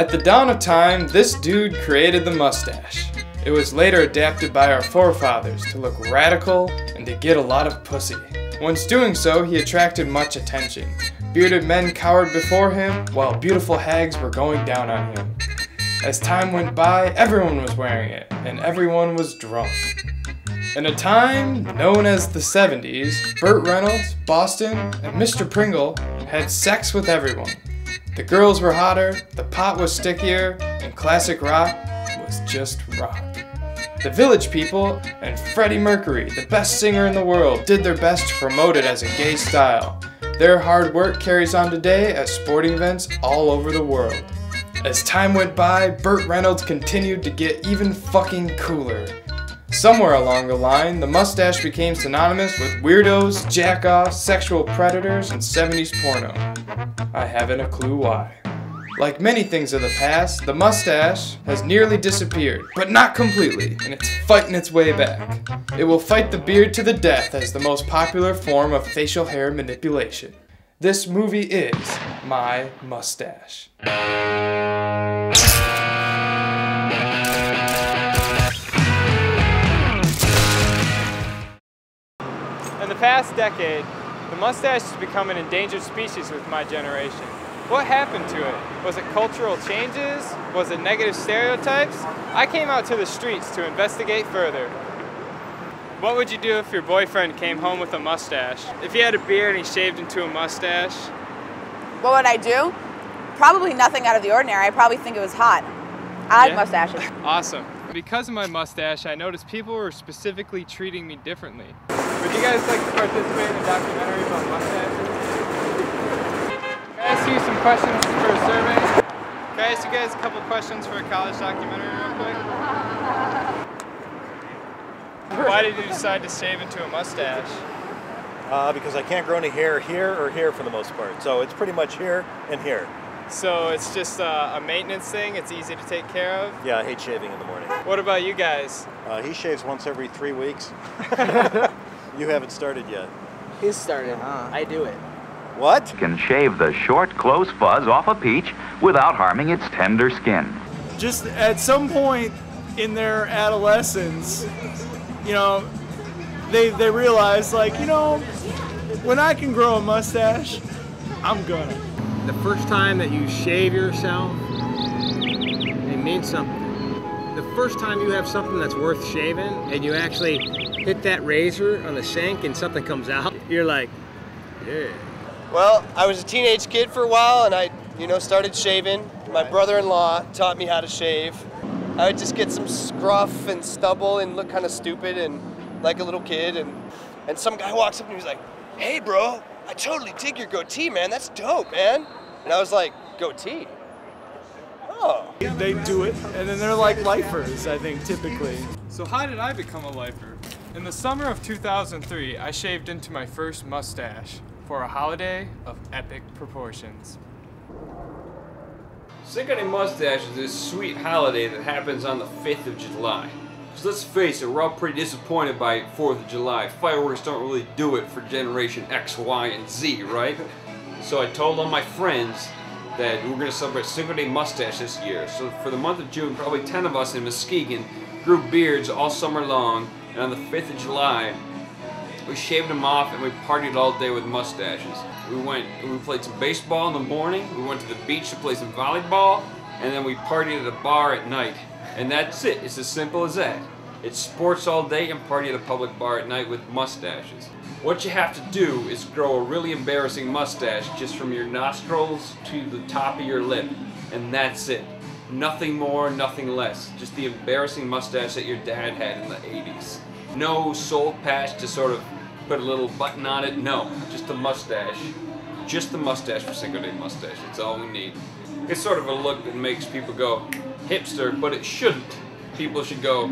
At the dawn of time, this dude created the mustache. It was later adapted by our forefathers to look radical and to get a lot of pussy. Once doing so, he attracted much attention. Bearded men cowered before him, while beautiful hags were going down on him. As time went by, everyone was wearing it, and everyone was drunk. In a time known as the 70s, Burt Reynolds, Boston, and Mr. Pringle had sex with everyone. The girls were hotter, the pot was stickier, and classic rock was just rock. The Village People and Freddie Mercury, the best singer in the world, did their best to promote it as a gay style. Their hard work carries on today at sporting events all over the world. As time went by, Burt Reynolds continued to get even fucking cooler. Somewhere along the line, the mustache became synonymous with weirdos, jack-offs, sexual predators, and 70s porno. I haven't a clue why. Like many things of the past, the mustache has nearly disappeared, but not completely, and it's fighting its way back. It will fight the beard to the death as the most popular form of facial hair manipulation. This movie is My Mustache. In the past decade, the mustache has become an endangered species with my generation. What happened to it? Was it cultural changes? Was it negative stereotypes? I came out to the streets to investigate further. What would you do if your boyfriend came home with a mustache? If he had a beard and he shaved into a mustache? What would I do? Probably nothing out of the ordinary. I probably think it was hot. I like mustaches. Awesome. Because of my mustache, I noticed people were specifically treating me differently. Would you guys like to participate in a documentary about mustaches? Can I ask you some questions for a survey? Can I ask you guys a couple questions for a college documentary real quick? Why did you decide to shave into a mustache? Because I can't grow any hair here or here for the most part. So it's pretty much here and here. So it's just a maintenance thing? It's easy to take care of? Yeah, I hate shaving in the morning. What about you guys? He shaves once every 3 weeks. You haven't started yet. He's started, huh? I do it. What? Can shave the short, close fuzz off a peach without harming its tender skin. Just at some point in their adolescence, you know, they realize, like, you know, when I can grow a mustache, I'm gonna. The first time that you shave yourself, it means something. The first time you have something that's worth shaving and you actually hit that razor on the sink and something comes out, you're like, yeah. Well, I was a teenage kid for a while and I, started shaving. My brother-in-law taught me how to shave. I would just get some scruff and stubble and look kind of stupid and like a little kid. And some guy walks up and he was like, "Hey bro, I totally dig your goatee, man. That's dope, man." And I was like, "Goatee? Oh." They do it, and then they're like lifers, I think, typically. So how did I become a lifer? In the summer of 2003, I shaved into my first mustache for a holiday of epic proportions. Cinco de Mustache is this sweet holiday that happens on the 5th of July. Because let's face it, we're all pretty disappointed by 4th of July. Fireworks don't really do it for Generation X, Y, and Z, right? So I told all my friends that we were going to celebrate Cinco de Mustache this year. So for the month of June, probably 10 of us in Muskegon grew beards all summer long, and on the 5th of July, we shaved them off and we partied all day with mustaches. We played some baseball in the morning, we went to the beach to play some volleyball, and then we partied at a bar at night. And that's it, it's as simple as that. It's sports all day and party at a public bar at night with mustaches. What you have to do is grow a really embarrassing mustache just from your nostrils to the top of your lip, and that's it. Nothing more, nothing less. Just the embarrassing mustache that your dad had in the 80s. No soul patch to sort of put a little button on it, no. Just the mustache. Just the mustache for Cinco de Mustache, that's all we need. It's sort of a look that makes people go hipster, but it shouldn't. People should go,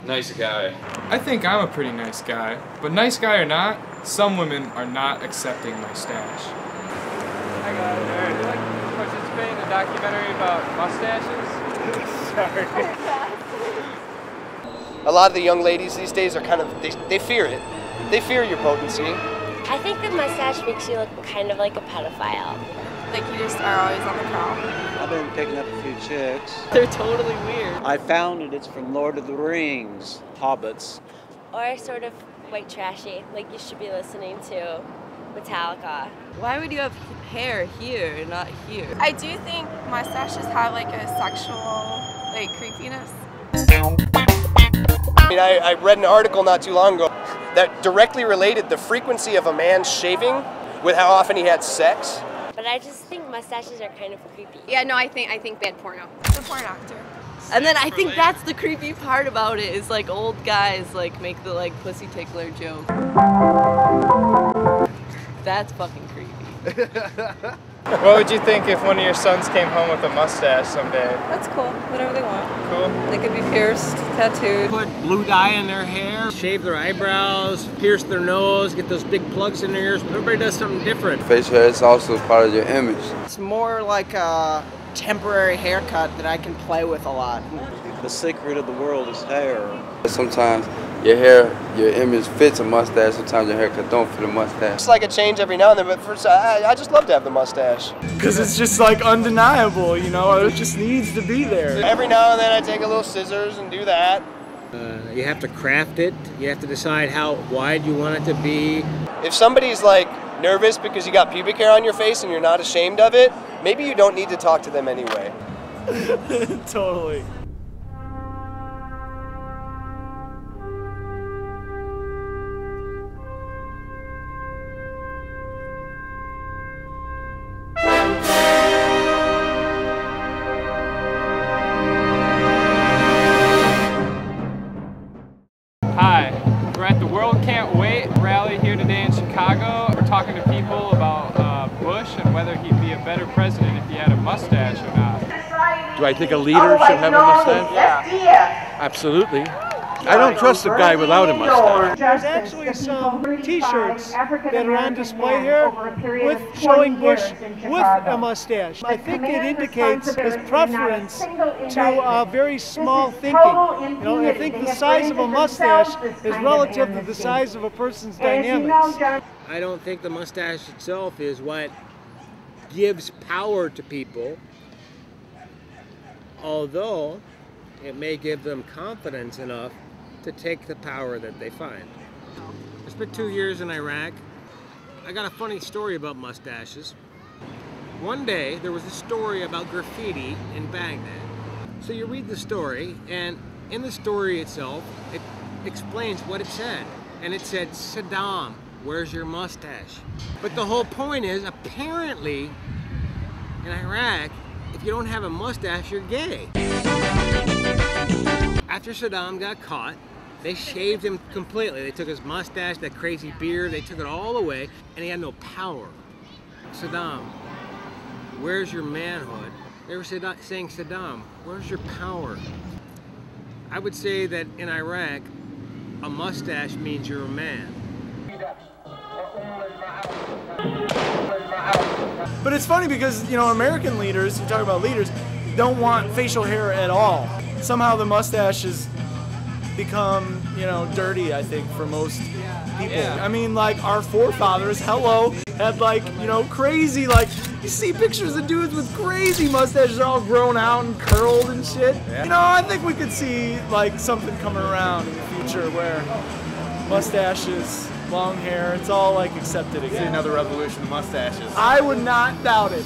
nice guy. I think I'm a pretty nice guy, but nice guy or not, some women are not accepting my stash. Hi guys, would you like to participate in a documentary about mustaches? Sorry. A lot of the young ladies these days are kind of, they fear it. They fear your potency. I think the mustache makes you look kind of like a pedophile. Like you just are always on the prowl. I've been picking up a few chicks. They're totally weird. I found it. It's from Lord of the Rings, Hobbits. Or sort of white trashy, like you should be listening to Metallica. Why would you have hair here and not here? I do think mustaches have like a sexual like creepiness. I mean, I read an article not too long ago that directly related the frequency of a man shaving with how often he had sex. But I just think mustaches are kind of creepy. Yeah, no, I think bad porno. The porn actor. And then I think that's the creepy part about it is like old guys like make the like pussy tickler joke. That's fucking creepy. What would you think if one of your sons came home with a mustache someday? That's cool. Whatever they want. Cool. They could be pierced, tattooed. Put blue dye in their hair, shave their eyebrows, pierce their nose, get those big plugs in their ears. Everybody does something different. Facial hair is also part of your image. It's more like a temporary haircut that I can play with a lot. The secret of the world is hair. Sometimes your hair, your image fits a mustache. Sometimes your haircut don't fit a mustache. It's like a change every now and then, but first, I just love to have the mustache. Because it's just like undeniable, you know, it just needs to be there. Every now and then I take a little scissors and do that. You have to craft it. You have to decide how wide you want it to be. If somebody's like nervous because you got pubic hair on your face and you're not ashamed of it, maybe you don't need to talk to them anyway. Totally. Hi, we're at the World Can't Wait rally here today in Chicago. We're talking to people about Bush and whether he'd be a better president if he had a mustache or not. Do I think a leader should have a mustache? Yeah. Absolutely. I don't trust a guy without a mustache. There's actually some t-shirts that are on display here with showing Bush with a mustache. I think it indicates his preference to very small thinking. You know, I think the size of a mustache is relative to the size of a person's dynamics. I don't think the mustache itself is what gives power to people, although it may give them confidence enough to take the power that they find. I spent 2 years in Iraq. I got a funny story about mustaches. One day there was a story about graffiti in Baghdad. So you read the story, and in the story itself, it explains what it said. And it said, "Saddam, where's your mustache?" But the whole point is, apparently, in Iraq, if you don't have a mustache, you're gay. After Saddam got caught, they shaved him completely. They took his mustache, that crazy beard, they took it all away, and he had no power. Saddam, where's your manhood? They were saying, Saddam, where's your power? I would say that in Iraq, a mustache means you're a man. But it's funny because, you know, American leaders, you talk about leaders, don't want facial hair at all. Somehow the mustache has become, you know, dirty, I think, for most people. Yeah. I mean, like, our forefathers, hello, had like, you know, crazy, like, you see pictures of dudes with crazy mustaches, they're all grown out and curled and shit. Yeah. You know, I think we could see, like, something coming around in the future where mustaches, long hair, it's all, like, accepted again. See another revolution of mustaches. I would not doubt it.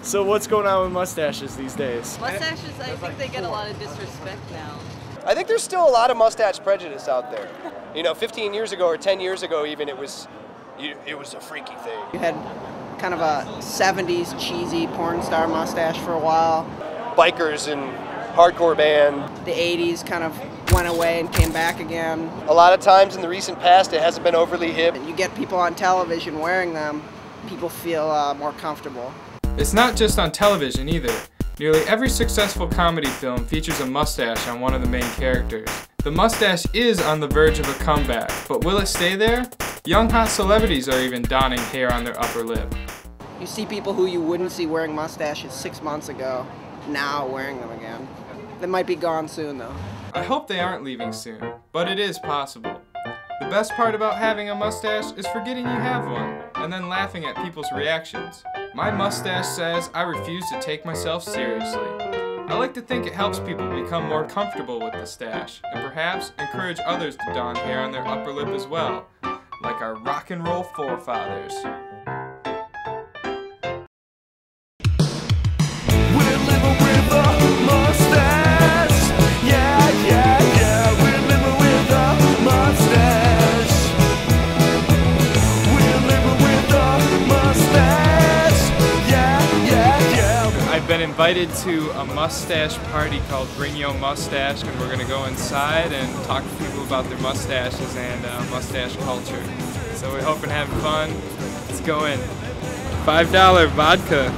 So what's going on with mustaches these days? Mustaches, I think they get a lot of disrespect now. I think there's still a lot of mustache prejudice out there. You know, 15 years ago or 10 years ago even, it was a freaky thing. You had kind of a 70s cheesy porn star mustache for a while. Bikers and hardcore band. The 80s kind of went away and came back again. A lot of times in the recent past, it hasn't been overly hip. You get people on television wearing them, people feel more comfortable. It's not just on television either. Nearly every successful comedy film features a mustache on one of the main characters. The mustache is on the verge of a comeback, but will it stay there? Young hot celebrities are even donning hair on their upper lip. You see people who you wouldn't see wearing mustaches 6 months ago, now wearing them again. They might be gone soon though. I hope they aren't leaving soon, but it is possible. The best part about having a mustache is forgetting you have one, and then laughing at people's reactions. My mustache says I refuse to take myself seriously. I like to think it helps people become more comfortable with the stash, and perhaps encourage others to don hair on their upper lip as well, like our rock and roll forefathers. We're living with a mustache. Yeah, yeah, yeah. We're living with a mustache. We're living with a mustache. Yeah, yeah, yeah. I've been invited to a mustache party called Bring Your Mustache, and we're going to go inside and talk to people about their mustaches and mustache culture. So we're hoping to have fun. Let's go in. $5 vodka.